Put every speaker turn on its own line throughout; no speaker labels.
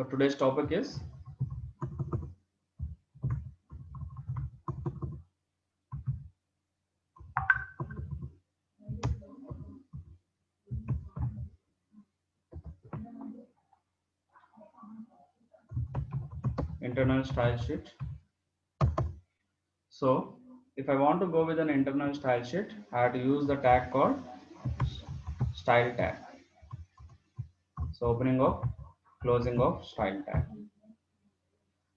So today's topic is internal style sheet. So if I want to go with an internal style sheet, I have to use the tag called style tag. So opening of, closing of style tag.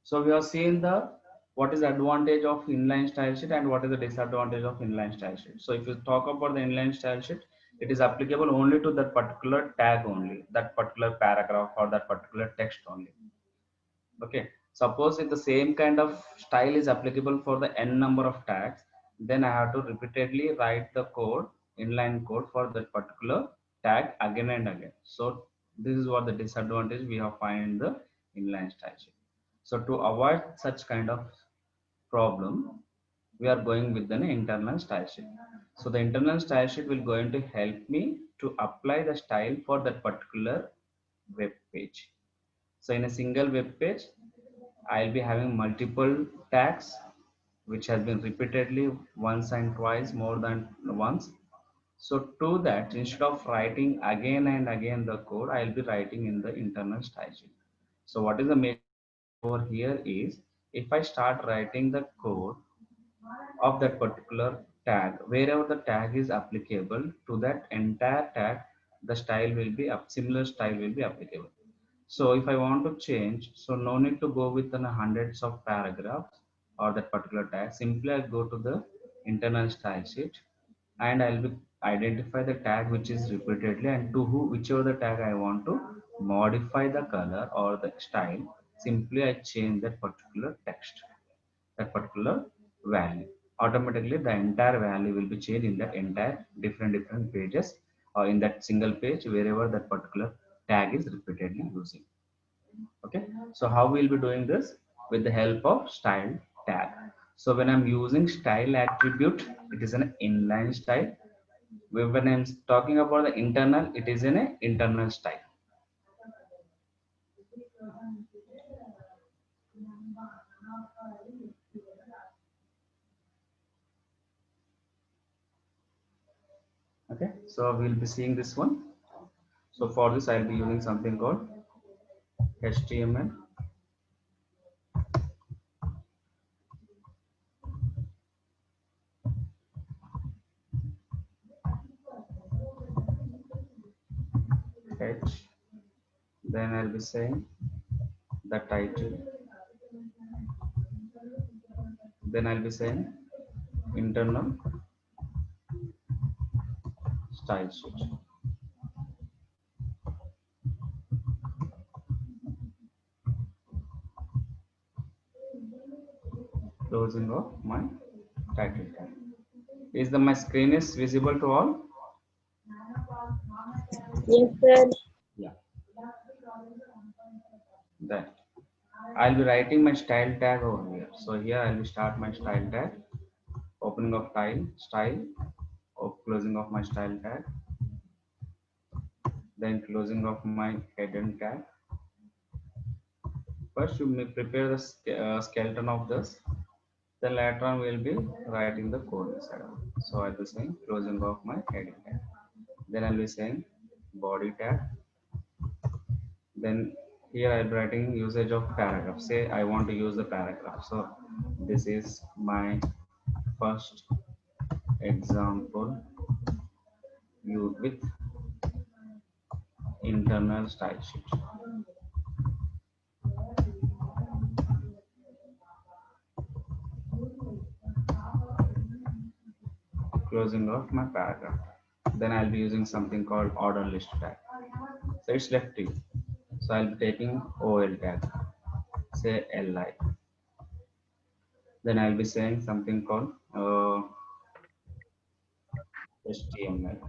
So we have seen the what is the advantage of inline style sheet and what is the disadvantage of inline style sheet. So if you talk about the inline style sheet, it is applicable only to that particular tag only, that particular paragraph or that particular text only. Okay, suppose if the same kind of style is applicable for the n number of tags, then I have to repeatedly write the code, inline code for that particular tag again and again. So this is what the disadvantage we have find in the inline style sheet. So to avoid such kind of problem, we are going with an internal style sheet. So the internal style sheet will going to help me to apply the style for that particular web page. So in a single web page, I'll be having multiple tags which has been repeatedly once and twice more than once. So to that, instead of writing again and again the code, I'll be writing in the internal style sheet. So what is the main over here is if I start writing the code of that particular tag, wherever the tag is applicable to that entire tag, the style will be up, similar style will be applicable. So if I want to change, so no need to go with hundreds of paragraphs or that particular tag. Simply I go to the internal style sheet and I'll be identify the tag which is repeatedly and to who whichever the tag I want to modify the color or the style. Simply I change that particular text, that particular value. Automatically the entire value will be changed in that entire different pages or in that single page wherever that particular tag is repeatedly using. Okay, so how we'll be doing this with the help of style tag. So when I'm using style attribute, it is an inline style. When I'm talking about the internal, it is in a internal style. Okay, so we'll be seeing this one. So for this I'll be using something called HTML h, then I'll be saying the title, then I'll be saying internal style sheet, closing of my title tag. Is the my screen is visible to all?
Yes, sir.
Yeah. Then I'll be writing my style tag over here. So here I'll be start my style tag, opening of style, or closing of my style tag, then closing of my heading tag. First you may prepare the skeleton of this. Then later on we'll be writing the code inside. So I'll be saying closing of my heading tag. Then I'll be saying body tag. Then here I'll be writing usage of paragraph. Say I want to use the paragraph. So this is my first example you with internal style sheet. Closing of my paragraph. Then I'll be using something called order list tag. So it's left to you. So I'll be taking OL tag, say LI. Then I'll be saying something called HTML.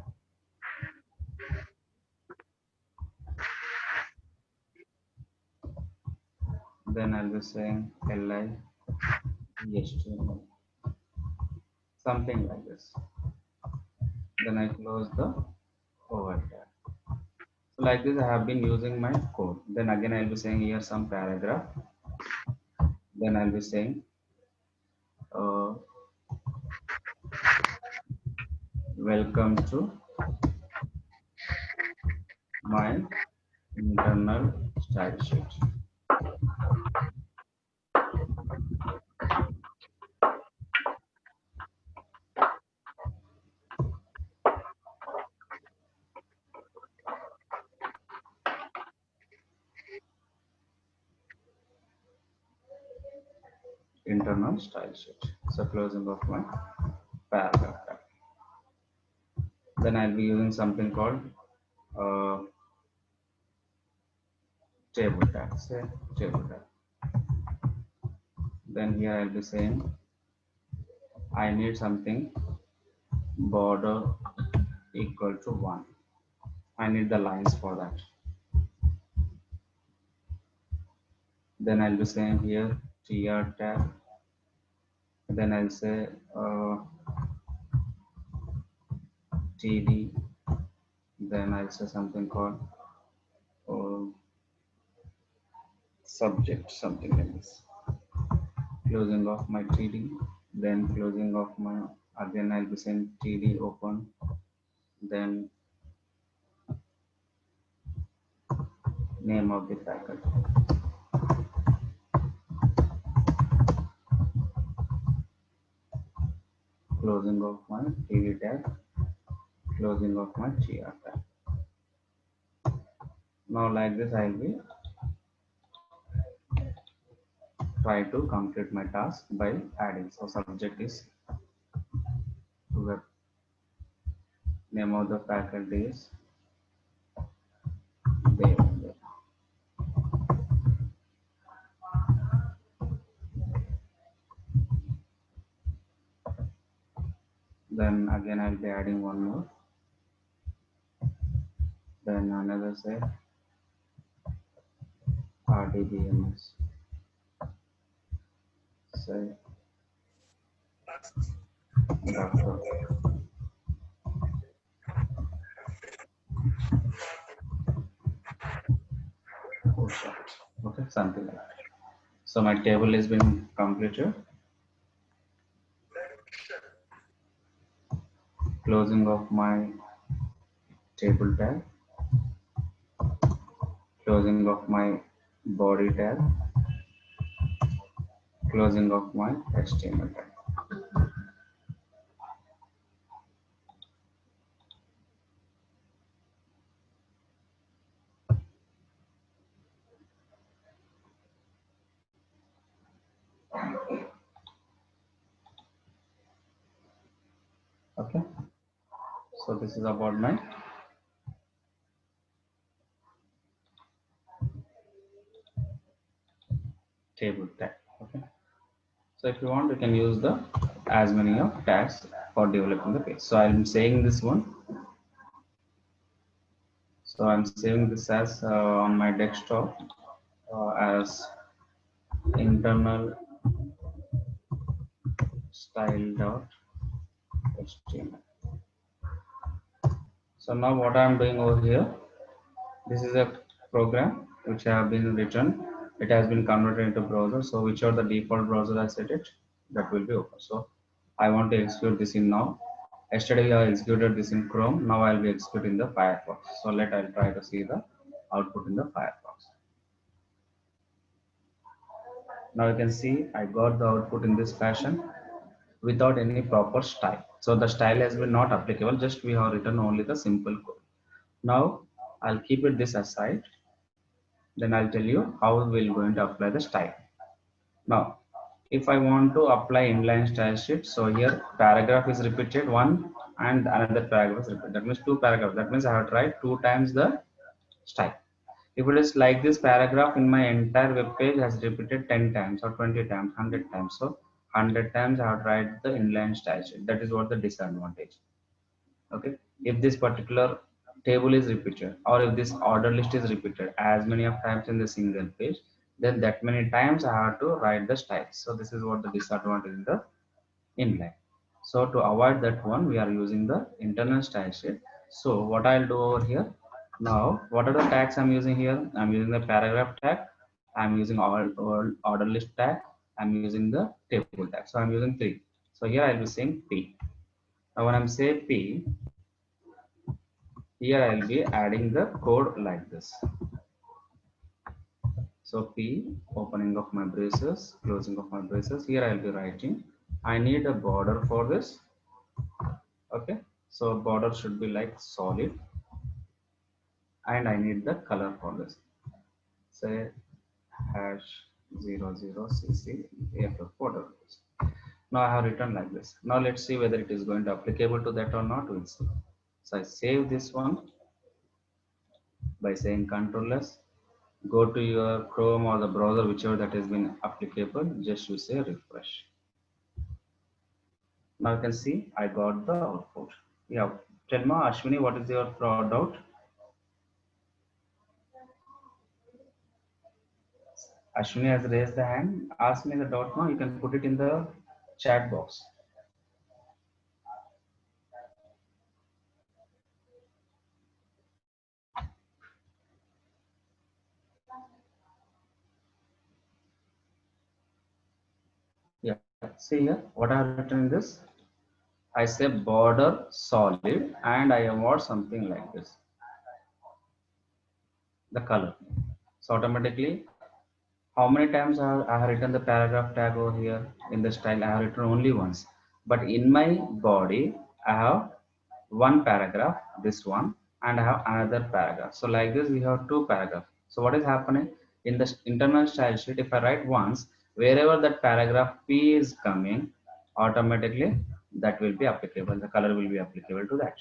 Then I'll be saying LI HTML. Something like this. Then I close the OL tag. So like this I have been using my code. Then again I'll be saying here some paragraph. Then I'll be saying uh, welcome to my internal style sheet. Internal style sheet. So closing of my paragraph tag. Then I'll be using something called uh, table tag. Say table tag. Then here I'll be saying I need something border equal to 1. I need the lines for that. Then I'll be saying here tr tag. Then I'll say td. Then I'll say something called uh, subject, something like this. Closing of my td. Then closing of my, again I'll be saying td open. Then name of the faculty. Closing of my td tag. Closing of my gr tag. Now like this I'll be try to complete my task by adding. So subject is web, name of the faculty is Devendra. Then again I'll be adding one more. Then another say RDBMS. Say Doctor. Okay, something like that. So my table has been completed. Closing of my table tag. Closing of my body tag. Closing of my HTML tag. Okay, so this is about my table tag. Okay, so if you want you can use the as many of tags for developing the page. So I'm saying this one. So I'm saving this as on my desktop as internal style.html. So now what I'm doing over here, this is a program which I have been written. It has been converted into browser. So whichever the default browser I set it, that will be open. So I want to execute this in now. Yesterday I executed this in Chrome. Now I'll be executing the Firefox. So I'll try to see the output in the Firefox. Now you can see I got the output in this fashion without any proper style. So the style has been not applicable, just we have written only the simple code. Now I'll keep it this aside. Then I'll tell you how we're going to apply the style. Now, if I want to apply inline style sheet, so here paragraph is repeated one and another paragraph is repeated. That means two paragraphs. That means I have to write 2 times the style. If it is like this paragraph in my entire web page has repeated 10 times or 20 times, 100 times. So 100 times I have to write the inline style sheet. That is what the disadvantage. Okay. If this particular table is repeated or if this order list is repeated as many of times in the single page, then that many times I have to write the styles. So this is what the disadvantage in the inline. So to avoid that one, we are using the internal style sheet. So what I'll do over here, Now, what are the tags I'm using here? I'm using the paragraph tag. I'm using all order list tag. I'm using the table tag. So I'm using three. So here I'll be saying P. Now when I'm say P, here I'll be adding the code like this. So P, opening of my braces, closing of my braces. Here I'll be writing. I need a border for this. Okay. So border should be like solid, and I need the color for this. Say hash 00cc AFF border. Now I have written like this. Now let's see whether it is going to applicable to that or not. We'll see. So I save this one by saying Ctrl S. Go to your Chrome or the browser, whichever that has been applicable. Just you say refresh. Now you can see I got the output. Yeah. Telma, Ashwini, what is your doubt? Ashwini has raised the hand. Ask me the doubt now. You can put it in the chat box. Yeah. See here what I have written in this. I say border solid and I want something like this. The color. So automatically, how many times I have written the paragraph tag over here in the style? I have written only once. But in my body, I have one paragraph, this one, and I have another paragraph. So like this, we have two paragraphs. So what is happening in the internal style sheet? If I write once, wherever that paragraph P is coming, automatically that will be applicable. The color will be applicable to that.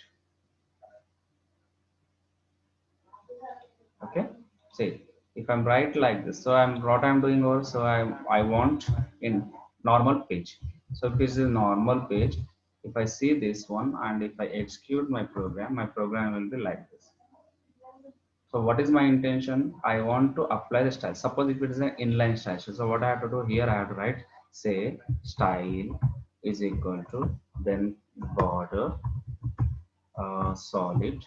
Okay, see if I'm right like this, so I'm what I'm doing over, so I want in normal page. So if this is normal page, if I see this one and if I execute my program will be like this. So what is my intention? I want to apply the style. Suppose if it is an inline style, so what I have to do here, I have to write say style is equal to then border solid,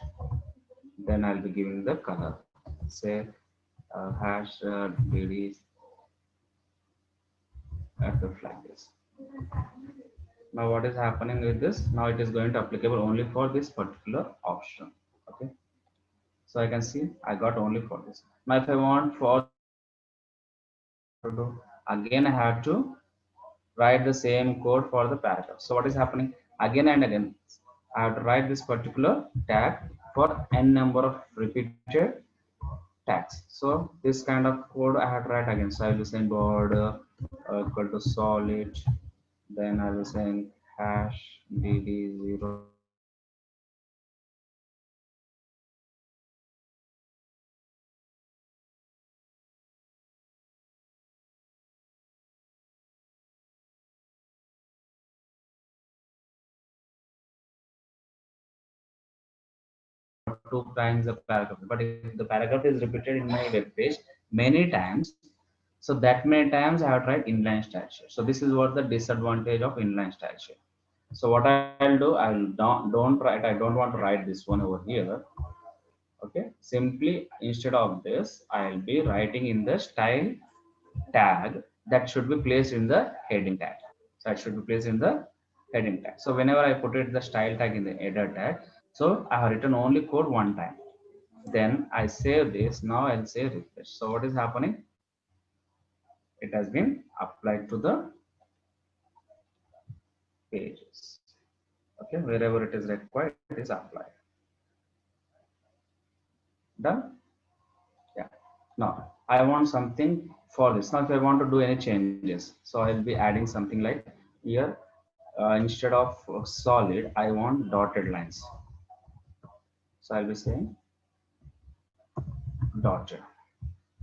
then I'll be giving the color, say hash dd ff like this. Now what is happening with this? Now it is going to applicable only for this particular option. Okay. So I can see I got only for this. Now if I want for to again I have to write the same code for the paragraph. So what is happening again and again? I have to write this particular tag for n number of repeated tags. So this kind of code I have to write again. So I will be saying border equal to solid. Then I will saying hash dd0. Two times the paragraph. But if the paragraph is repeated in my web page many times, so that many times I have to write inline style sheet. So this is what the disadvantage of inline style sheet. So what I'll do, I'll don't write. I don't want to write this one over here. Okay, simply instead of this, I'll be writing in the style tag that should be placed in the heading tag. So it should be placed in the heading tag. So whenever I put it the style tag in the header tag, so I have written only code one time. Then I save this. Now I'll say refresh. So what is happening? It has been applied to the pages. Okay, wherever it is required, it is applied. Done. Yeah. Now I want something for this. Now if I want to do any changes, so I'll be adding something like here instead of solid, I want dotted lines. So I'll be saying dotted.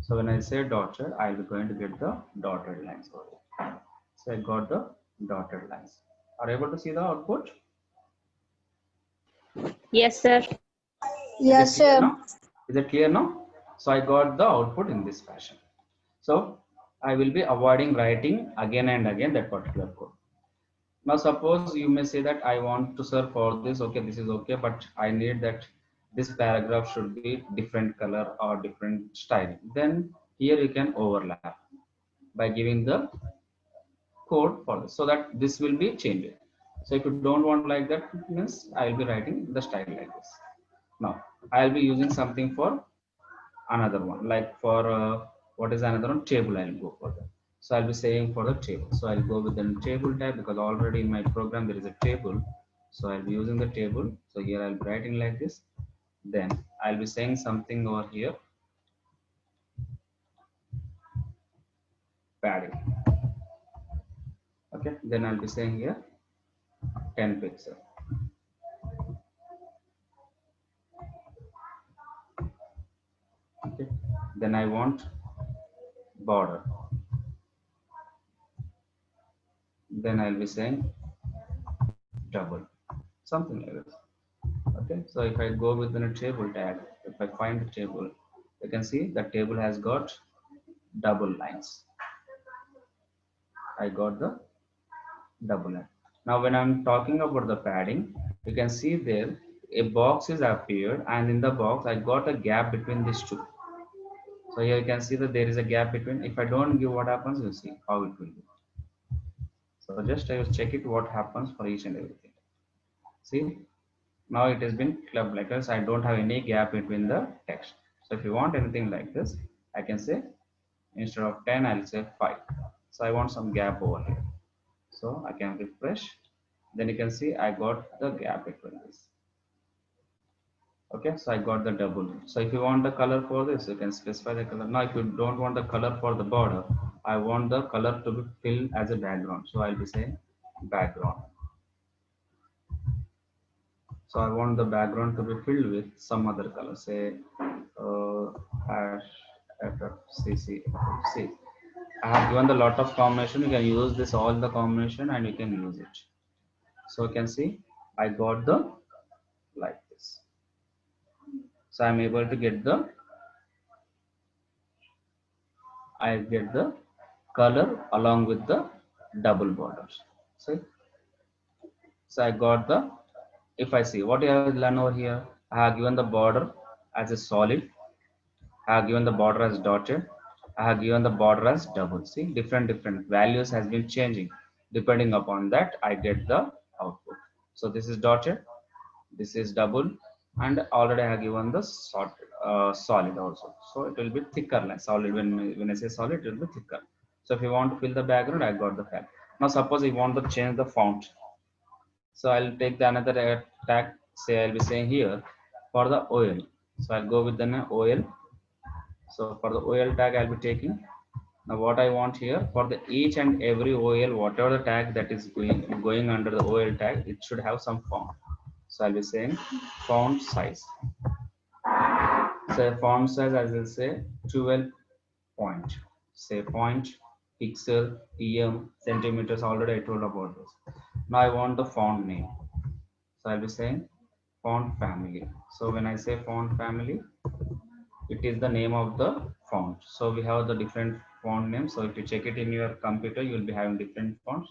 So when I say dotted, I'll be going to get the dotted lines over here. So I got the dotted lines. Are you able to see the output?
Yes, sir.
Is
Yes,
it clear
sir.
now? Is it clear now? So I got the output in this fashion. So I will be avoiding writing again and again that particular code. Now suppose you may say that I want to serve for this. Okay, this is okay, but I need that this paragraph should be different color or different styling. Then here you can overlap by giving the code for this, so that this will be changed. So if you don't want like that, means I will be writing the style like this. Now I will be using something for another one, like for what is another one, table. I'll go for that. So I'll be saying for the table, so I'll go with the table type, because already in my program there is a table. So I'll be using the table. So here I'll be writing like this. Then I'll be saying something over here, padding. Okay, then I'll be saying here 10 pixel. Okay, then I want border. Then I'll be saying double, something like this. Okay, so if I go within a table tag, if I find the table, you can see the table has got double lines. I got the double line. Now when I'm talking about the padding, you can see there a box is appeared, and in the box I got a gap between these two. So here you can see that there is a gap between. If I don't give, what happens, you see how it will be. So just I will check it what happens for each and everything. See, now it has been clubbed like this. I don't have any gap between the text. So if you want anything like this, I can say instead of 10 I'll say 5. So I want some gap over here, so I can refresh. Then you can see I got the gap between this. Okay, so I got the double. So if you want the color for this, you can specify the color. Now if you don't want the color for the border, I want the color to be filled as a background, so I'll be saying background. So I want the background to be filled with some other color, say hash ffcc. I have given the lot of combination. You can use this all the combination and you can use it. So you can see I got the like this. So I'm able to get the color along with the double borders. See, so I got the, if I see what you have done over here, I have given the border as a solid, I have given the border as dotted, I have given the border as double. See, different values has been changing. Depending upon that, I get the output. So this is dotted, this is double, and already I have given the solid also. So it will be thicker like solid. When I say solid, it will be thicker. So if you want to fill the background, I got the file. Now suppose you want to change the font. So I'll take the another tag. Say I'll be saying here for the OL. So I'll go with the OL. So for the OL tag, I'll be taking. Now what I want here for the each and every OL, whatever the tag that is going under the OL tag, it should have some font. So I'll be saying font size. So font size, as I say 12 point. Say point, pixel, pm, centimeters. Already I told about this. Now I want the font name. So I'll be saying font family. So when I say font family, it is the name of the font. So we have the different font names. So if you check it in your computer, you will be having different fonts.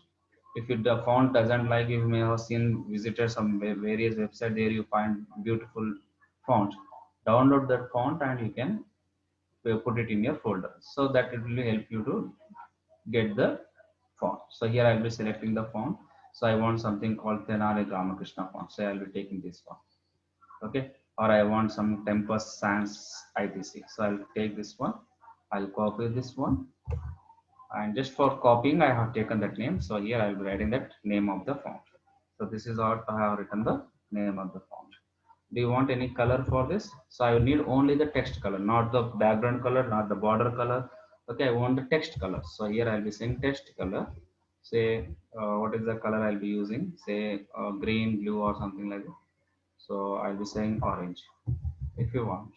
If the font doesn't like, you may have seen visited some various website, there you find beautiful font. Download that font and you can put it in your folder, so that it will help you to get the font. So here I will be selecting the font. So I want something called Tenali Ramakrishna font. So I will be taking this one. Okay, or I want some Tempest Sans ITC. So I'll take this one. I'll copy this one, and just for copying I have taken that name. So here I'll be writing that name of the font. So this is what I have written, the name of the font. Do you want any color for this? So I will need only the text color, not the background color, not the border color. Okay, I want the text color. So here I'll be saying text color. Say what is the color I'll be using? Say green, blue, or something like that. So I'll be saying orange if you want.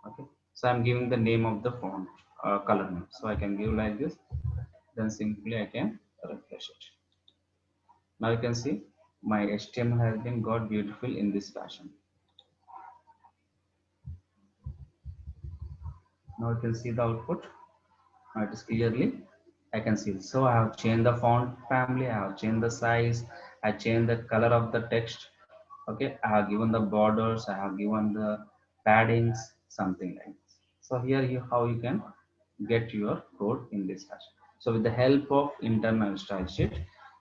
Okay, so I'm giving the name of the font, color name. So I can give like this. Then simply I can refresh it. Now you can see my HTML has been got beautiful in this fashion. Now you can see the output. Now it is clearly I can see. So I have changed the font family, I have changed the size, I changed the color of the text. Okay, I have given the borders, I have given the paddings, something like this. So here you how you can get your code in this fashion. So with the help of internal style sheet,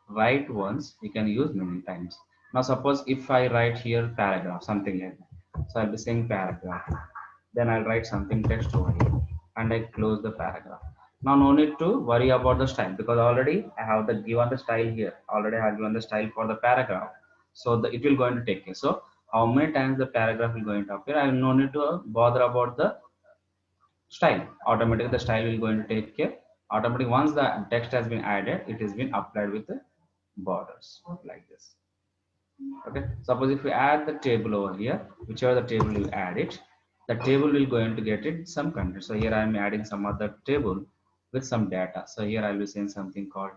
write once you can use many times. Now suppose if I write here paragraph, something like that. So I'll be saying paragraph. Then I'll write something text over here and I close the paragraph. Now no need to worry about the style because already I have the given the style here. Already I have given the style for the paragraph. So it will going to take care. So how many times the paragraph will going to appear? I will no need to bother about the style. Automatically the style will going to take care. Automatically once the text has been added, it has been applied with the borders like this. Okay, suppose if we add the table over here, whichever the table you add it, the table will going to get it some content. So here I am adding some other table with some data. So here I'll be saying something called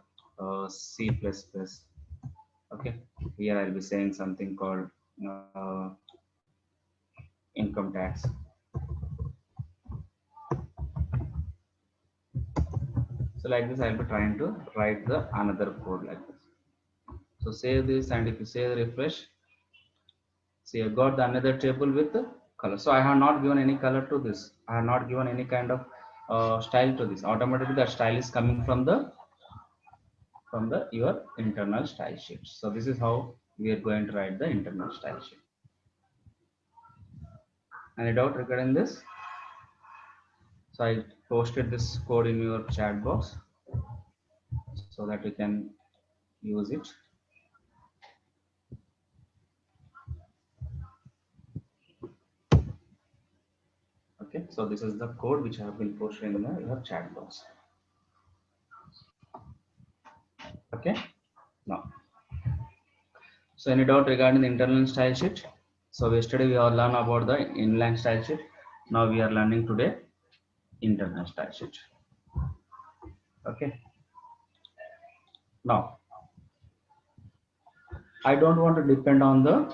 C++. Okay, here I'll be saying something called income tax. So like this I'll be trying to write the another code like this. So save this, and if you say refresh, see I got the another table with the color. So I have not given any color to this, I have not given any kind of style to this. Automatically the style is coming from the your internal style sheet. So this is how we are going to write the internal style sheet. Any doubt regarding this? So I posted this code in your chat box so that you can use it. Okay, so this is the code which I have been posted in your chat box. Okay, now so any doubt regarding the internal style sheet? So yesterday we have learned about the inline style sheet. Now we are learning today internal style sheet. Okay, now I don't want to depend on the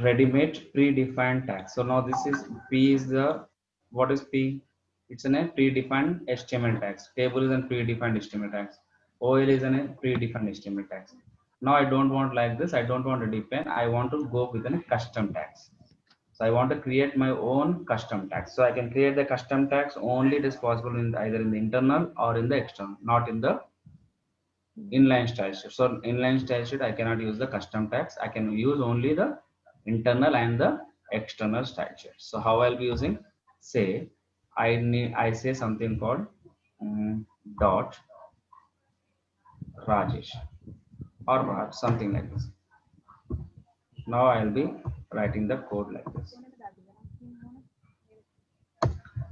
ready-made predefined tags. So now this is P is the, what is P? It's a predefined HTML tags. Table is a predefined HTML tags. OL is a predefined HTML tags. Now I don't want like this. I don't want to depend. I want to go with a custom tags. So I want to create my own custom tags. So I can create the custom tags only it is possible in either in the internal or in the external, not in the inline style sheet. So inline style sheet I cannot use the custom tags. I can use only the internal and the external style sheet. So how I'll be using? Say I say something called dot Rajesh or Raj, something like this. Now I'll be writing the code like this.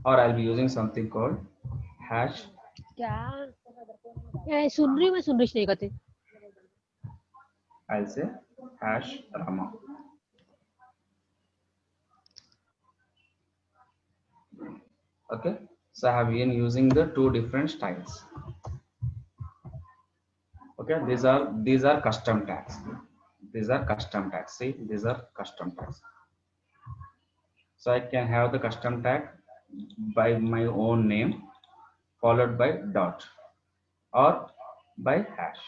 Or I'll be using something called hash.
क्या सुन रही हूँ मैं सुन रही नहीं कहते
I'll say hash Rama. Okay, so I have been using the two different styles. Okay, these are custom tags. These are custom tags. See, these are custom tags. So I can have the custom tag by my own name followed by dot or by hash.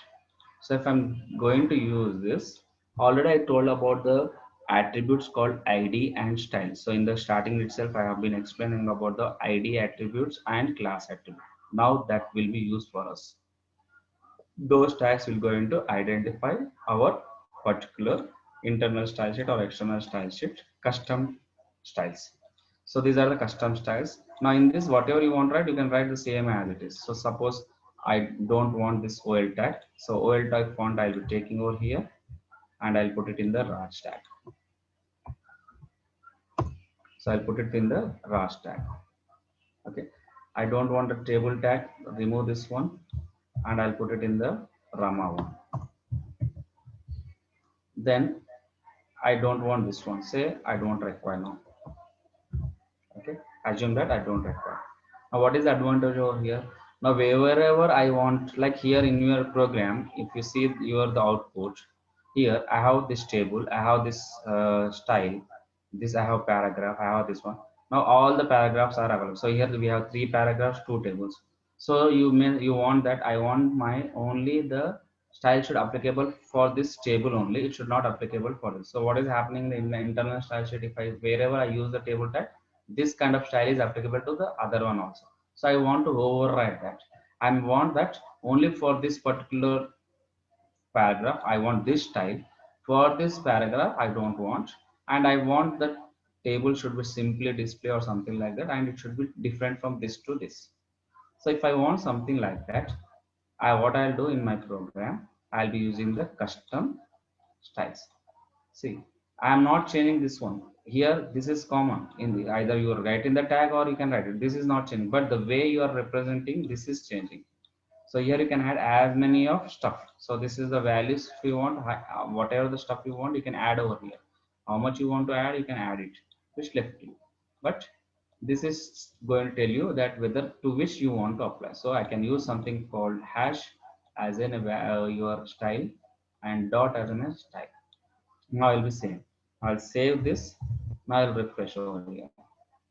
So if I'm going to use this, already I told about the attributes called ID and style. So in the starting itself, I have been explaining about the ID attributes and class attribute. Now that will be used for us. Those tags will going to identify our particular internal style sheet or external style sheet custom styles. So these are the custom styles. Now in this, whatever you want, right, you can write the same as it is. So suppose I don't want this OL tag. So OL tag font I'll be taking over here and I'll put it in the Raj tag. So I'll put it in the Raj tag. Okay. I don't want a table tag. Remove this one and I'll put it in the Rama one. Then I don't want this one. Say I don't require now. Okay, assume that I don't require. Now what is the advantage over here? Now wherever I want, like here in your program, if you see your the output, here I have this table, I have this style, this I have paragraph, I have this one. Now all the paragraphs are available. So here we have 3 paragraphs, 2 tables. So you want that I want my only the style should applicable for this table only. It should not applicable for this. So what is happening in the internal style sheet, if I wherever I use the table tag, this kind of style is applicable to the other one also. So I want to override that. I want that only for this particular paragraph I want this style. For this paragraph I don't want, and I want the table should be simply display or something like that, and it should be different from this to this. So if I want something like that, what I'll do in my program, I'll be using the custom styles. See, I am not changing this one. Here, this is common in the either you write in the tag or you can write it. This is not changing, but the way you are representing this is changing. So here you can add as many of stuff. So this is the values. If you want whatever the stuff you want, you can add over here. How much you want to add, you can add it, which left you. But this is going to tell you that whether to which you want to apply. So I can use something called hash as in your style and dot as in a style. Now I'll be saying, I'll save this. Now I'll refresh over here.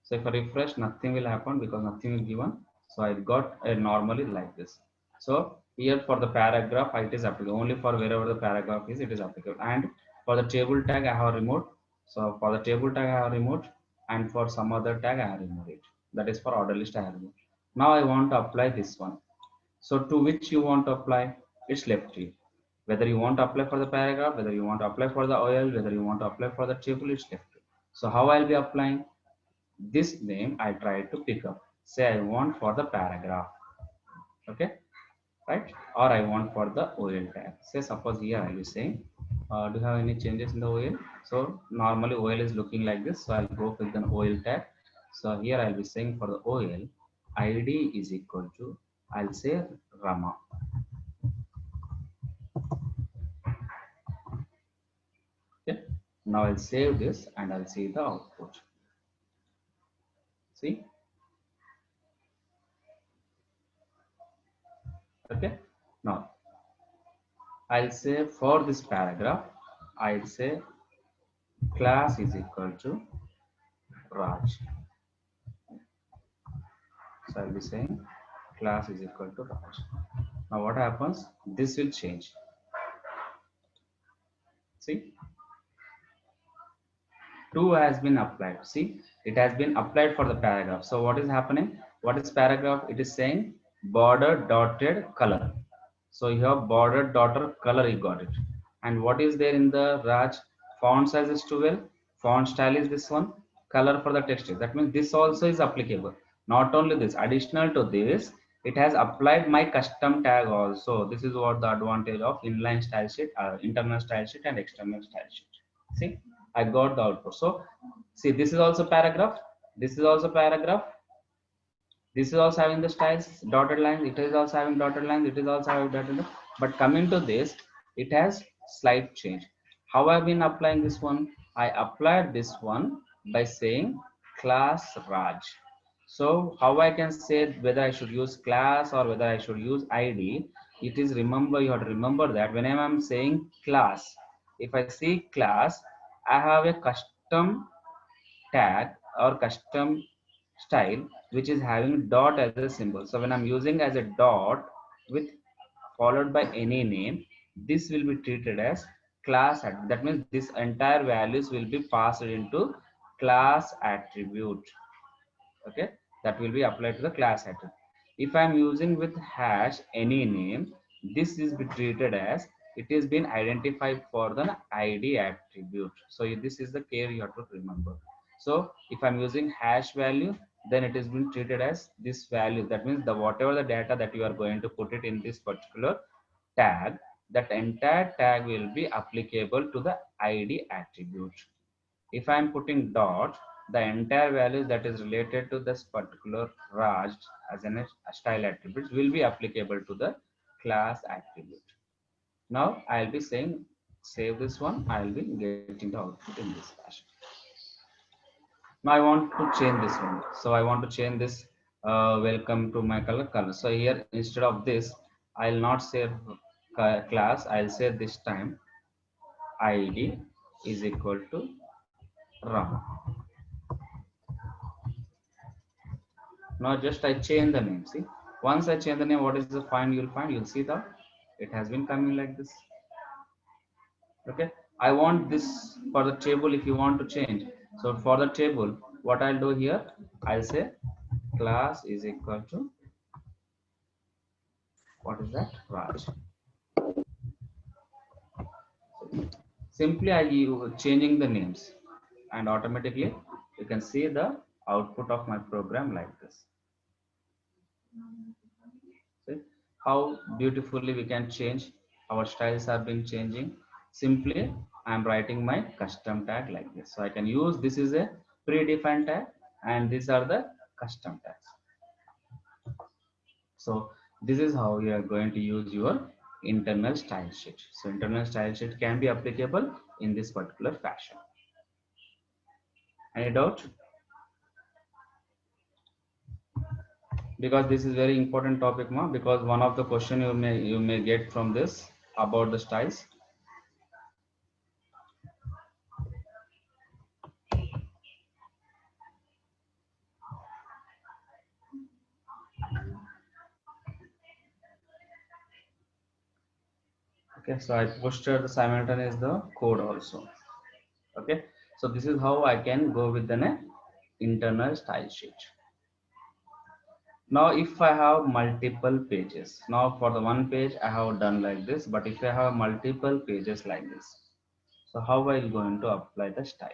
So if I refresh, nothing will happen because nothing is given. So I got a normally like this. So here for the paragraph, it is applicable only for wherever the paragraph is, it is applicable. And for the table tag, I have removed. So for the table tag, I have removed, and for some other tag, I have removed it. That is for order list, I have removed. Now I want to apply this one. So to which you want to apply, it's left to you. Whether you want to apply for the paragraph, whether you want to apply for the OL, whether you want to apply for the table, it's left to you. So how I'll be applying? This name I try to pick up. Say I want for the paragraph, okay, right? Or I want for the OL tag. Say suppose here I will be saying, do you have any changes in the OL? So normally OL is looking like this. So I'll go with an OL tag. So here I'll be saying for the OL, ID is equal to, I'll say Rama. Okay. Now I'll save this and I'll see the output. See? Okay. Now I'll say for this paragraph, I'll say class is equal to Raj. So I'll be saying class is equal to Raj. Now what happens? This will change. See? 2 has been applied. See? It has been applied for the paragraph. So what is happening? What is paragraph? It is saying border dotted color. So you have border dotted color, you got it. And what is there in the Raj? Font size is 12. Font style is this one. Color for the text is. That means this also is applicable. Not only this, additional to this, it has applied my custom tag also. This is what the advantage of inline style sheet, internal style sheet and external style sheet. See, I got the output. So see, this is also paragraph. This is also paragraph. This is also having the styles dotted lines. It is also having dotted lines. It is also having dotted lines. But coming to this, it has slight change. How I've been applying this one? I applied this one by saying class Raj. So how I can say whether I should use class or whether I should use ID? It is, remember, you have to remember that whenever I'm saying class, if I see class, I have a custom tag or custom style which is having dot as a symbol. So when I'm using as a dot with followed by any name, this will be treated as class attribute. That means this entire values will be passed into class attribute. Okay, that will be applied to the class attribute. If I'm using with hash any name, this is be treated as it is been identified for the ID attribute. So this is the care you have to remember. So if I'm using hash value, then it is been treated as this value. That means the whatever the data that you are going to put it in this particular tag, that entire tag will be applicable to the ID attribute. If I'm putting dot, the entire values that is related to this particular Raj as a style attributes will be applicable to the class attribute. Now I'll be saying save this one. I'll be getting the output in this fashion. Now I want to change this one. So I want to change this welcome to my color. So here instead of this, I'll not say class. I'll say this time ID is equal to Ram. Now just I change the name. See, once I change the name, what is the find? You'll see the It has been coming like this. Okay, I want this for the table. If you want to change, so for the table, what I'll do here, I'll say class is equal to, what is that, Raj. Simply I give changing the names, and automatically you can see the output of my program like this. See how beautifully we can change. Our styles have been changing. Simply I am writing my custom tag like this. So I can use, this is a predefined tag and these are the custom tags. So this is how you are going to use your internal style sheet. So internal style sheet can be applicable in this particular fashion. Any doubt? Because this is very important topic, ma, because one of the question you may get from this about the styles. Okay, so I posted the simultaneous the code also. Okay, so this is how I can go with the internal style sheet. Now if I have multiple pages, now for the one page I have done like this, but if I have multiple pages like this, so how I will going to apply the style?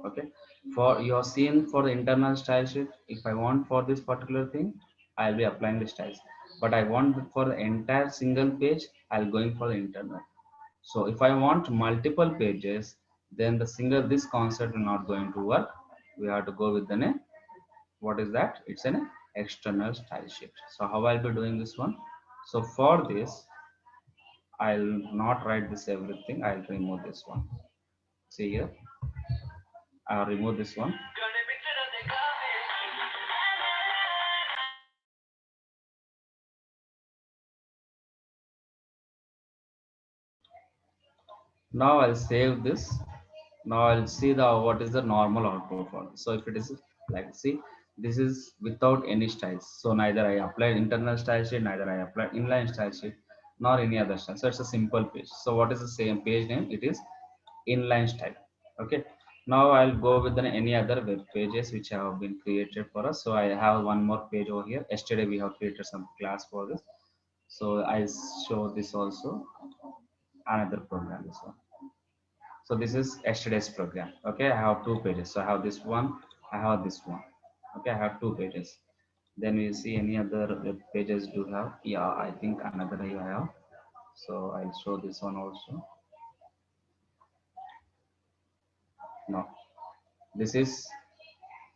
Okay, for your scene, for the internal style sheet, if I want for this particular thing, I'll be applying the styles, but I want for the entire single page, I'll going for the internal. So if I want multiple pages, then the single, this concept will not going to work. We have to go with the name. What is that? It's an external style sheet. So how I'll be doing this one? So for this, I'll not write this everything. I'll remove this one. See here, I'll remove this one. Now I'll save this. Now I'll see the what is the normal output for this. So if it is like, see, this is without any styles. So neither I applied internal style sheet, neither I applied inline style sheet, nor any other style. So it's a simple page. So what is the same page name? It is inline style. Okay. Now I'll go with any other web pages which have been created for us. So I have one more page over here. Yesterday we have created some class for this. So I show this also, another program, this one. So this is yesterday's program. Okay, I have two pages. So I have this one, I have this one. Okay, I have two pages. Then we see any other web pages do have. Yeah, I think another I have. So I'll show this one also. No, this is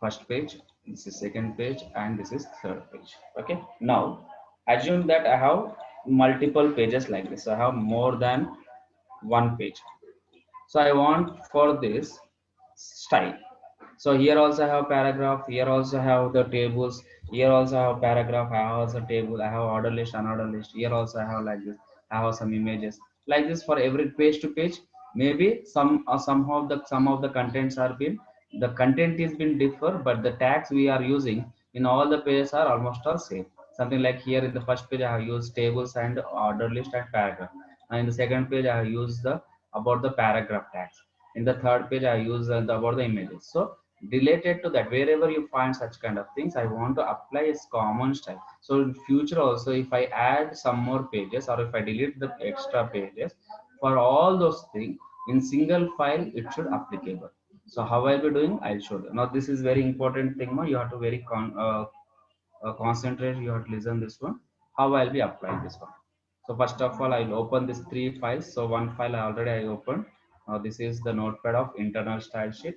first page, this is second page, and this is third page. Okay, now assume that I have multiple pages like this. I have more than one page. So I want for this style. So here also I have paragraph, here also I have the tables, here also I have paragraph, I have also table, I have order list, unorder list, here also I have like this, I have some images like this for every page to page. Maybe somehow the some of the contents are been, the content is been differ, but the tags we are using in all the pages are almost all same. Something like here in the first page I have used tables and order list and paragraph, and in the second page I have used the about the paragraph tags. In the third page I use about the images. So related to that, wherever you find such kind of things, I want to apply a common style. So in future also, if I add some more pages or if I delete the extra pages, for all those things in single file it should applicable. So how I'll be doing, I'll show you. Now this is very important thing, you have to very concentrate, you have to listen this one, how I'll be applying this one. So first of all, I'll open these three files. So one file I opened. Now this is the notepad of internal style sheet.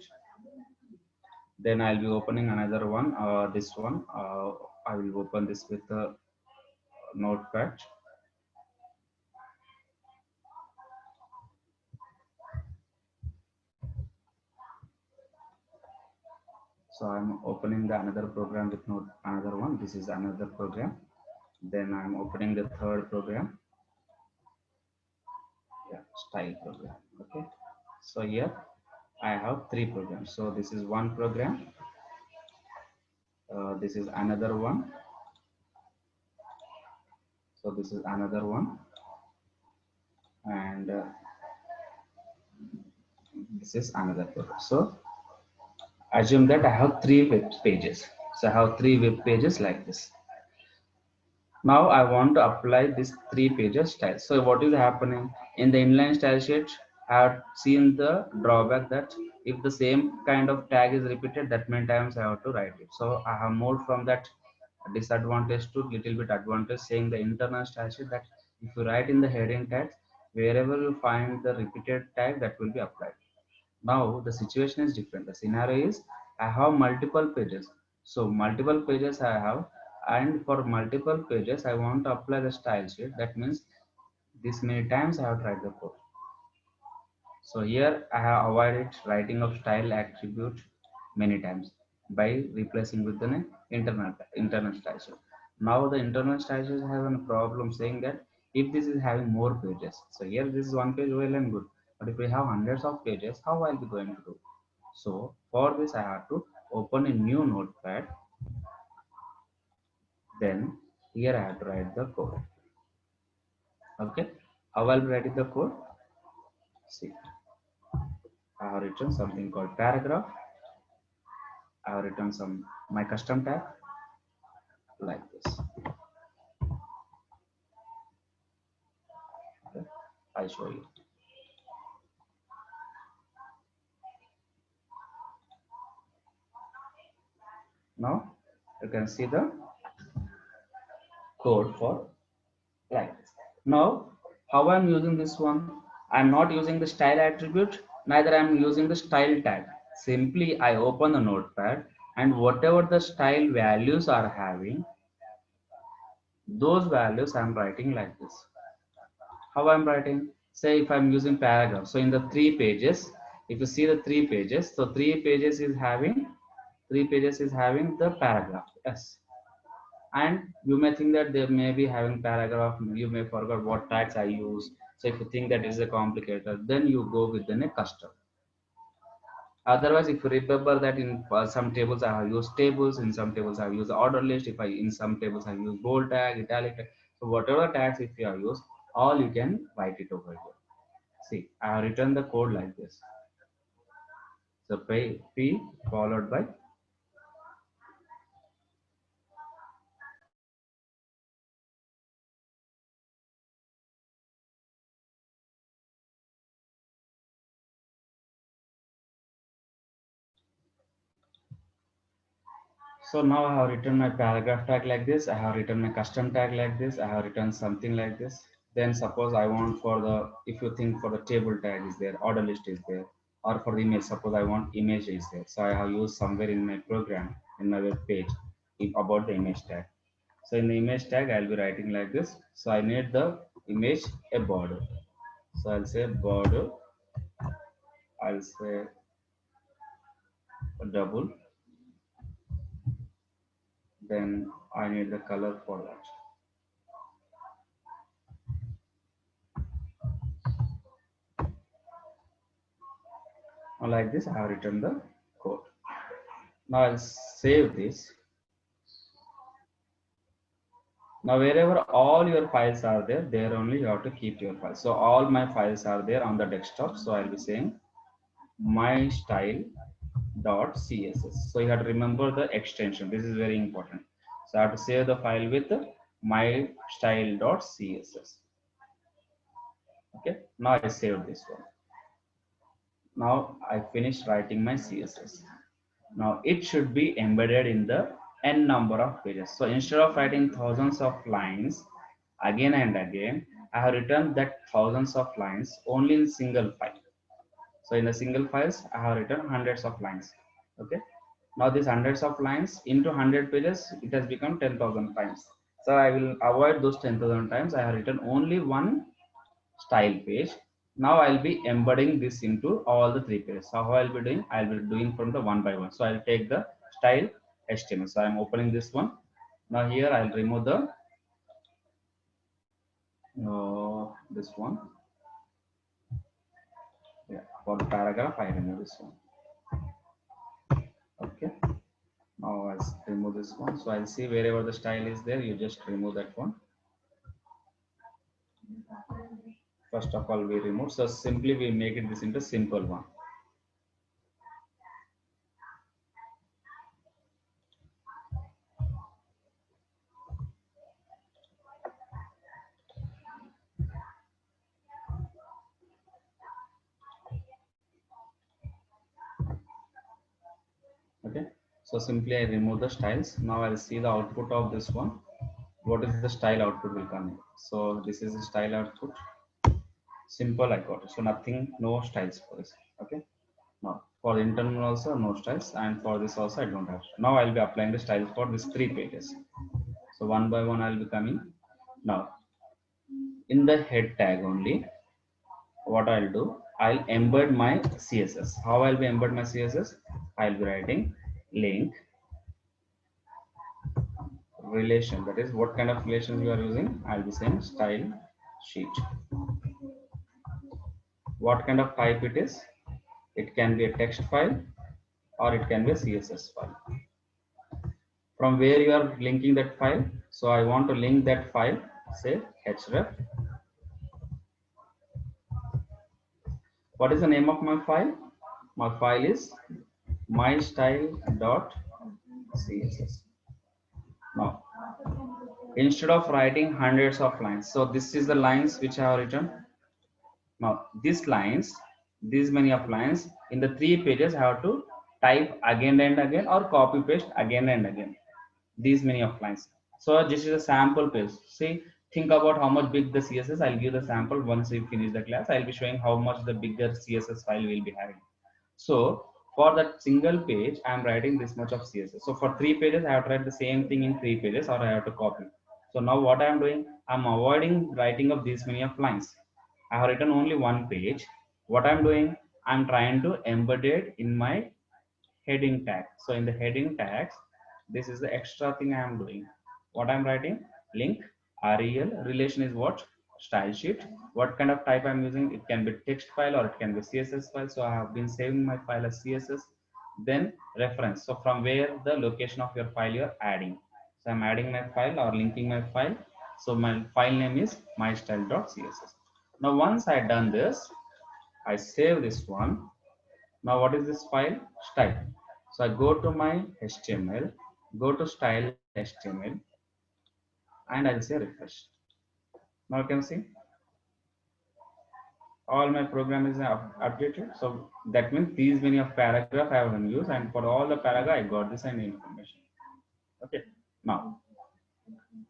Then I'll be opening another one, this one. I will open this with the notepad. So I'm opening the another program with another one. This is another program. Then I'm opening the third program. Yeah, style program. Okay. So here I have three programs. So this is one program. This is another one. So this is another one, and this is another page. So assume that I have three web pages. So I have three web pages like this. Now I want to apply this three pages style. So what is happening in the inline style sheet? I have seen the drawback that if the same kind of tag is repeated that many times I have to write it. So I have moved from that disadvantage to little bit advantage, saying the internal style sheet that if you write in the heading tags, wherever you find the repeated tag that will be applied. Now the situation is different. The scenario is I have multiple pages. So multiple pages I have, and for multiple pages I want to apply the style sheet. That means this many times I have tried the code. So here I have avoided writing of style attribute many times by replacing with the internal style sheet. Now the internal style sheet has a problem saying that if this is having more pages, so here this is one page well and good, but if we have hundreds of pages, how I'll be going to do? So for this I have to open a new notepad. Then here I have to write the code. Okay, how I'll be writing the code? See, I have written something called paragraph. I have written some my custom tag like this. Okay, I'll show you. Now you can see the code for like this. Now how I'm using this one? I'm not using the style attribute, neither I'm using the style tag. Simply I open the notepad and whatever the style values are having, those values I'm writing like this. How I'm writing? Say if I'm using paragraph. So in the three pages, if you see the three pages, so three pages is having the paragraph. Yes. And you may think that they may be having paragraph, you may forget what tags I use. So if you think that is a complicator, then you go with the custom. Otherwise, if you remember that in some tables I have used tables, in some tables I have used order list, if I in some tables I use bold tag, italic tag. So whatever tags if you have used, all you can write it over here. See, I have written the code like this. So P followed by so now I have written my paragraph tag like this. I have written my custom tag like this. I have written something like this. Then suppose I want for the, if you think for the table tag is there, order list is there, or for the image, suppose I want image is there. So I have used somewhere in my program, in my web page, about the image tag. So in the image tag, I'll be writing like this. So I need the image a border. So I'll say border. I'll say a double. Then I need the color for that. Now like this, I have written the code. Now I'll save this. Now wherever all your files are there only you have to keep your files. So all my files are there on the desktop. So I'll be saying my style dot css. So you have to remember the extension. This is very important. So I have to save the file with my style dot css. Okay. Now I saved this one. Now I finished writing my css. Now it should be embedded in the n number of pages. So instead of writing thousands of lines again and again, I have written that thousands of lines only in single file. So in the single files, I have written hundreds of lines. Okay. Now these hundreds of lines into 100 pages, it has become 10,000 times. So I will avoid those 10,000 times. I have written only one style page. Now I'll be embedding this into all the three pages. So how I'll be doing? I'll be doing from the one by one. So I'll take the style HTML. So I'm opening this one. Now here I'll remove the this one. Yeah, for the paragraph I remove this one. Okay. Now I'll remove this one. So I'll see wherever the style is there, you just remove that one. First of all, we remove. So simply we make it this into simple one. Okay. So simply I remove the styles. Now I'll see the output of this one. What is the style output will come in. So this is the style output. Simple I got it. So nothing, no styles for this. Okay. Now for the internal also no styles, and for this also I don't have. Now I'll be applying the styles for these 3 pages. So one by one I'll be coming. Now in the head tag only, what I'll do, I'll embed my CSS. How I'll be embed my CSS? I'll be writing link relation. That is what kind of relation you are using. I'll be saying style sheet. What kind of type it is? It can be a text file or it can be a CSS file. From where you are linking that file. So I want to link that file, say href. What is the name of my file? My file is mystyle.css. Now, instead of writing hundreds of lines, so this is the lines which I have written. Now, these lines, these many of lines, in the 3 pages, I have to type again and again or copy paste again and again. These many of lines. So this is a sample page. See, think about how much big the CSS. I'll give the sample once we finish the class. I'll be showing how much the bigger CSS file will be having. So for that single page, I'm writing this much of CSS. So for 3 pages, I have to write the same thing in 3 pages, or I have to copy. So now what I'm doing, I'm avoiding writing of these many of lines. I have written only one page. What I'm doing, I'm trying to embed it in my heading tag. So in the heading tags, this is the extra thing I am doing. What I'm writing, link rel, relation is what? Style sheet. What kind of type I'm using? It can be text file or it can be CSS file. So I have been saving my file as CSS. Then reference. So from where the location of your file you're adding. So I'm adding my file or linking my file. So my file name is mystyle.css. Now once I done this, I save this one. Now what is this file? Style. So I go to my HTML, go to style HTML, and I'll say refresh. Now you can see all my program is updated. So that means these many of paragraph I have used, and for all the paragraph I got this and information. Okay. Now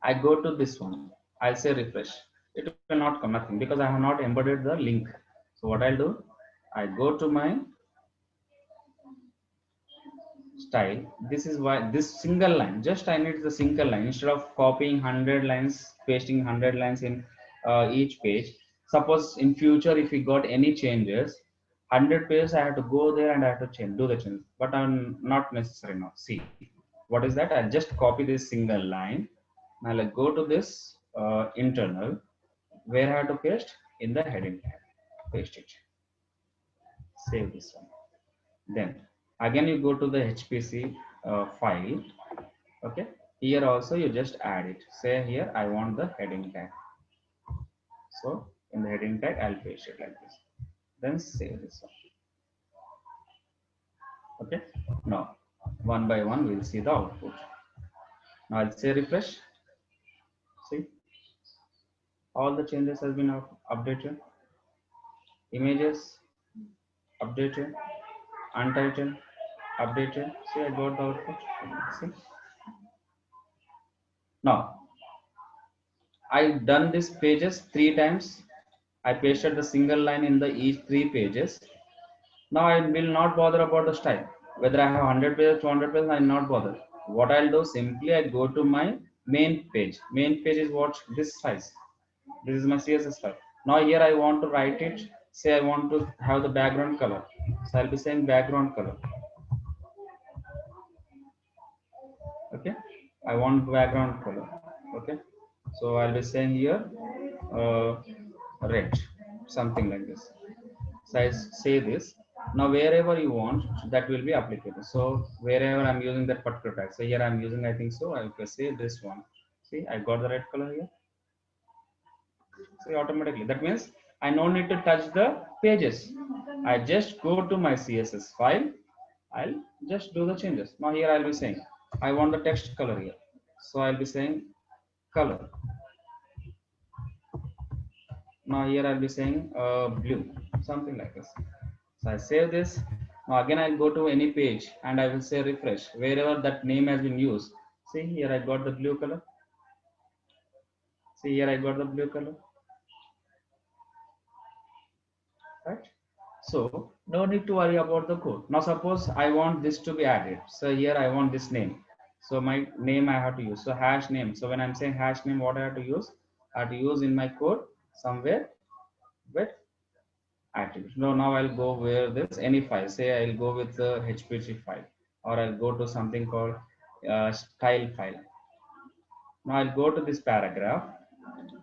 I go to this one. I'll say refresh. It will not come nothing because I have not embedded the link. So what I'll do, I go to my style. This is why this single line, just I need the single line instead of copying 100 lines, pasting 100 lines in each page. Suppose in future if we got any changes, 100 pages I have to go there and I have to change, do the change, but I'm not necessary now. See what is that? I'll just copy this single line. Now I'll go to this internal, where I have to paste in the heading tag, paste it, save this one. Then again you go to the HPC file. Okay, here also you just add it. Say here I want the heading tag. So in the heading tag I'll paste it like this. Then save this one. Okay, now one by one we'll see the output. Now I'll say refresh. See, all the changes has been updated. Images updated, untitled updated. See, I got the output. See, now I done this pages 3 times. I pasted the single line in the each 3 pages. Now I will not bother about the style. Whether I have 100 pages, 200 pages, I will not bother. What I'll do, simply I go to my main page. Main page is what? This size. This is my CSS file. Now here I want to write it. Say I want to have the background color. So I'll be saying background color. Okay. I want background color. Okay. So I'll be saying here red, something like this. So I say this. Now wherever you want, that will be applicable. So wherever I'm using that particular tag. So here I'm using, I think so, I will say this one. See, I got the red color here. See, automatically. That means I no need to touch the pages. I just go to my CSS file. I'll just do the changes. Now here I'll be saying, I want the text color here. So I'll be saying color. Now here I'll be saying blue, something like this. So I save this. Now again I'll go to any page and I will say refresh. Wherever that name has been used. See here I got the blue color. See here I got the blue color. Right? So no need to worry about the code. Now suppose I want this to be added. So here I want this name. So my name I have to use. So hash name. So when I'm saying hash name, what I have to use? I have to use in my code somewhere with attributes. No, now I'll go where this any file. Say I'll go with the HPG file, or I'll go to something called style file. Now I'll go to this paragraph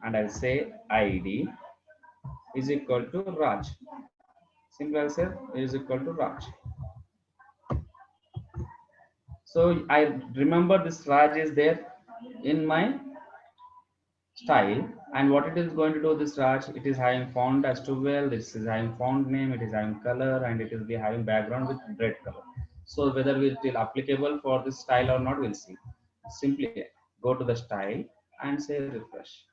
and I'll say ID is equal to Raj. Simply I'll say is equal to Raj. So I remember this Raj is there in my style, and what it is going to do this Raj, it is having font as 12, this is having font name, it is having color, and it will be having background with red color. So whether it will applicable for this style or not, we'll see. Simply go to the style and say refresh.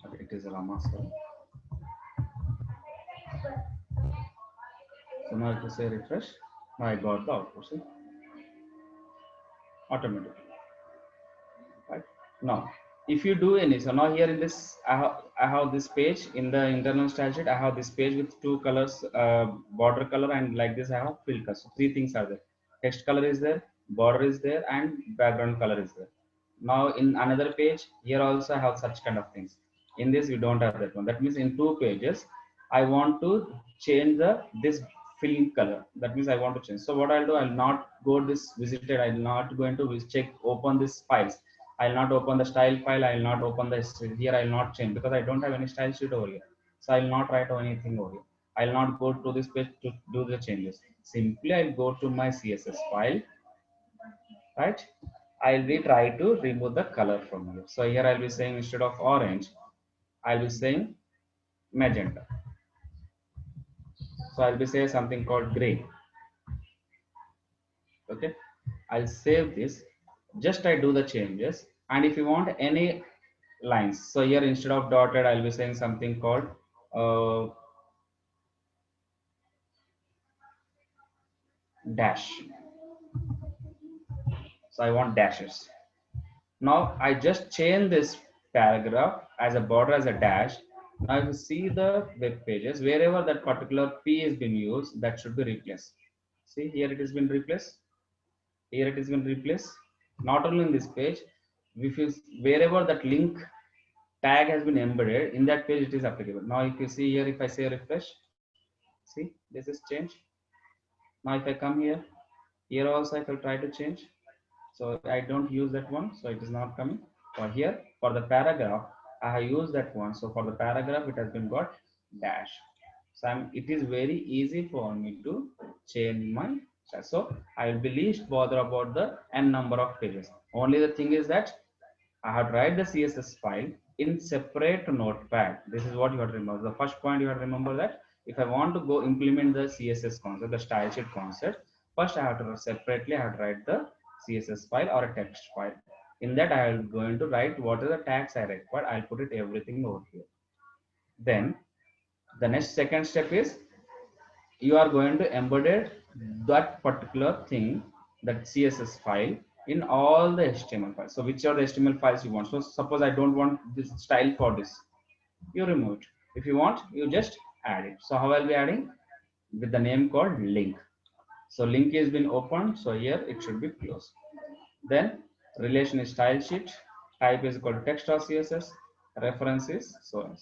Okay, it is a Ramaswamy. So now if you say refresh, now I got the output. See? Automatically. Right? Now, if you do any, so now here in this, I have this page in the internal style sheet. I have this page with two colors, border color, and like this I have fill color. So three things are there. Text color is there, border is there, and background color is there. Now in another page, here also I have such kind of things. In this, we don't have that one. That means in two pages, I want to change the this fill color. That means I want to change. So what I'll do, I'll not go this visited. I'll not going to check open this files. I'll not open the style file. I'll not open the here. I'll not change because I don't have any style sheet over here. So I'll not write anything over here. I'll not go to this page to do the changes. Simply I'll go to my CSS file, right? I'll be try to remove the color from here. So here I'll be saying instead of orange, I'll be saying magenta. So I'll be saying something called gray. Okay, I'll save this. Just I do the changes, and if you want any lines, so here instead of dotted, I'll be saying something called dash. So I want dashes. Now I just change this paragraph as a border as a dash. Now if you see the web pages, wherever that particular P is being used, that should be replaced. See here it has been replaced. Here it has been replaced. Not only in this page, if you wherever that link tag has been embedded in that page, it is applicable. Now if you see here, if I say refresh, see this is changed. Now if I come here also if I try to change, so I don't use that one, so it is not coming. For here, for the paragraph, I have used that one. So for the paragraph, it has been got dash. So it is very easy for me to change my style. So I will be least bother about the n number of pages. Only the thing is that I have to write the CSS file in separate notepad. This is what you have to remember. The first point you have to remember that if I want to go implement the CSS concept, the style sheet concept, first I have to separately I have to write the CSS file or a text file. In that I am going to write what are the tags I require. I'll put it everything over here. Then the next second step is you are going to embed that particular thing, that CSS file in all the HTML files. So which are the HTML files you want. So suppose I don't want this style for this, you remove it. If you want, you just add it. So how I'll be adding? With the name called link. So link has been opened. So here it should be closed. Then relation is style sheet. Type is equal to text or CSS. Reference is so on.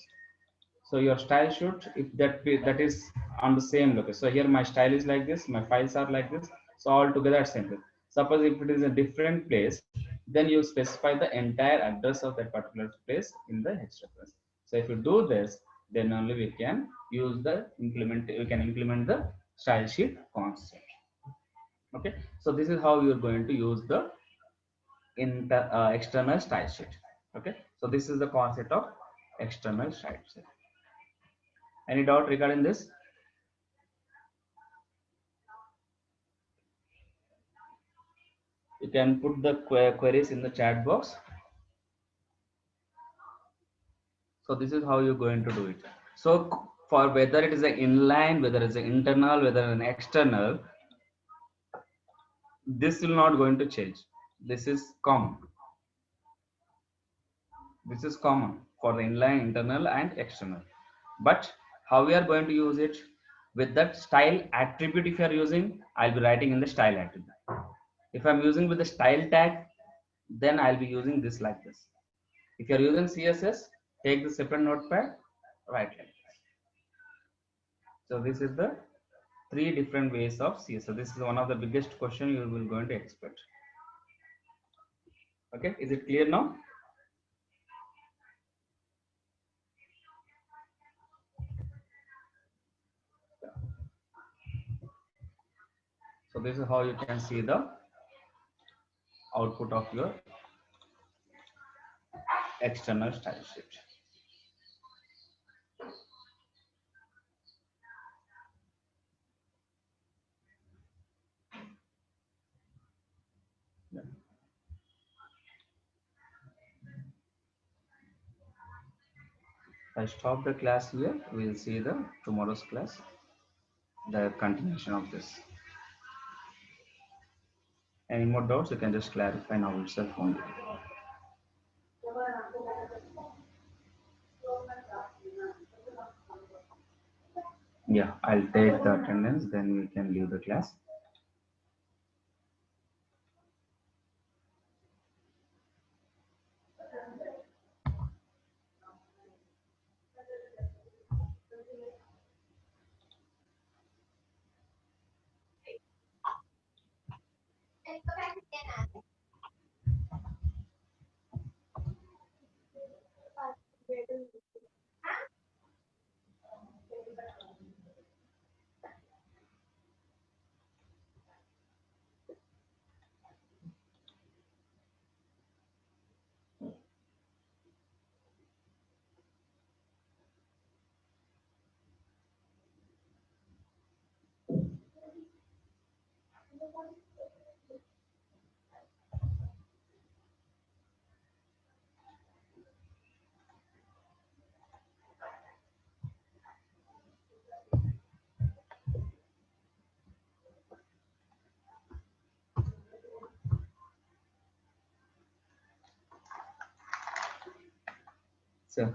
So your style should, if that is on the same location. So here my style is like this, my files are like this. So all together it's simple. Suppose if it is a different place, then you specify the entire address of that particular place in the hrefs. So if you do this, then only we can use the we can implement the style sheet concept. Okay, so this is how you're going to use the external style sheet. Okay, so this is the concept of external style sheet. Any doubt regarding this? You can put the queries in the chat box. So this is how you're going to do it. So for whether it is an inline, whether it's an internal, whether an external, this will not going to change. This is common. This is common for the inline, internal and external. But how we are going to use it? With that style attribute, if you are using, I'll be writing in the style attribute. If I'm using with the style tag, then I'll be using this like this. If you're using CSS, take the separate notepad, write like this. So this is the three different ways of CSS. This is one of the biggest question you will going to expect. Okay, is it clear now? So this is how you can see the output of your external style sheet. Yeah. I stop the class here. We will see the tomorrow's class, the continuation of this. Any more doubts? You can just clarify now itself only. Yeah, I'll take the attendance, then we can leave the class. Sir,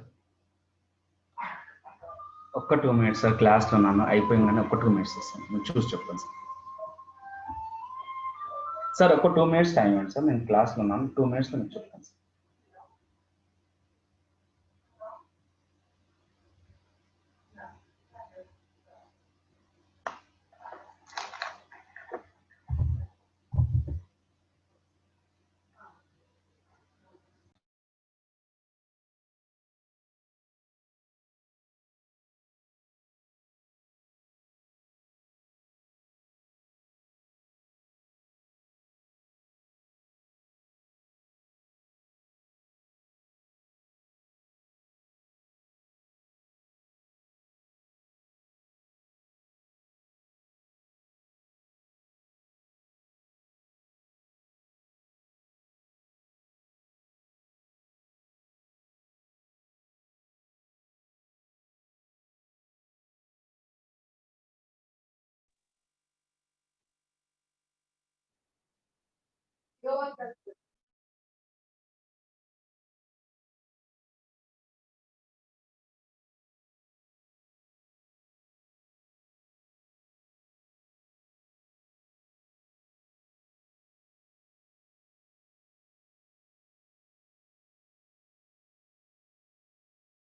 ఒక్క 2 minutes sir క్లాస్లో ఉన్నాను అయిపోయిందని ఒక్క 2 minutes sir మీరు చూసి చెప్పండి sir ఒక్క 2 minutes time ఇవ్వండి సార్ నేను క్లాస్లో ఉన్నాను 2 minutesలో మీకు చెప్తాను సార్